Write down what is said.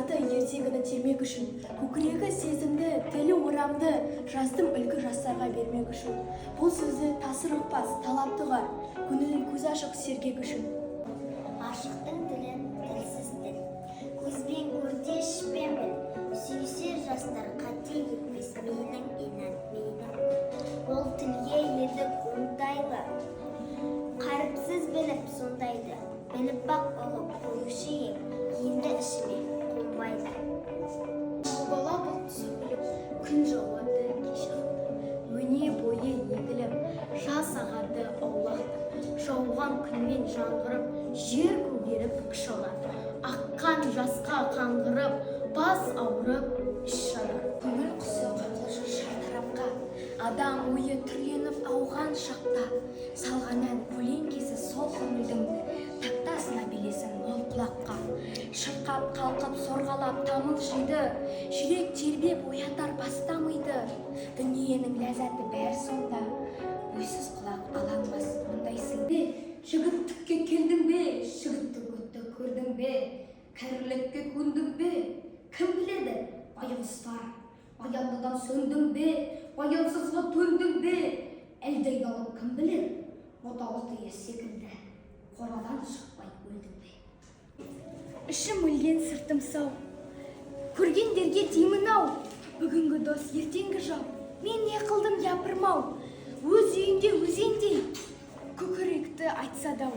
жарты ертегіні термек үшін, көкірегі сезімді, тілі орамды, жаздым үлгі жастарға бермек үшін. Бұл сөзі тасыр ұқпас, талапты ғар, көңілін көз ашық сергек үшін. Ашықтың тілі тілсіз тіл, көзбен көрде ішпен біл, сүйсе жастар қате етпес менің инат менің. Ол тілге едік оңтайлы, қаріпсіз біліп сондайды, біліп бақ ұғып қоюшы ем, енді ішіме қонбайды. Бала бұл түсін біліп, күн жауады, кеш ағады, өне бойы егіліп, жас ағады аулақты, жауған күнмен жаңғырып, жер көгеріп күш алады, аққан жасқа қаңғырып, бас ауырып, іш жанар. Көңіл құсы қарлышы шартарапқа, адам ойы түрленіп ауған шақта, салған ән көлеңкесі сол көңілдің тақтасына белесін ол құлаққа. Шырқап, қалқып, сорғалап, тамыл жиды, жүрек тербеп оятар бастамайды. Дүниенің ләззаты бәрі сонда, ойсыз құлақ аланмас мұндайсың бе? Жігіттікке келдің бе? Жігіттік өтті көрдің бе? Кәрілікке көндің бе? Кім біледі? Байғұс бар. Баяндыдан сөндің бе? Баянсызға төндің бе? Әлде ұялып кім білер? Отауы секілді, қорадан шықпай өлдің бе? Ішім өлген сыртым сау, көргендерге деймін ау, бүгінгі дос ертеңгі жау. Мен не қылдым япырмау, өз үйінде өзендей, көкіректі айтса дау.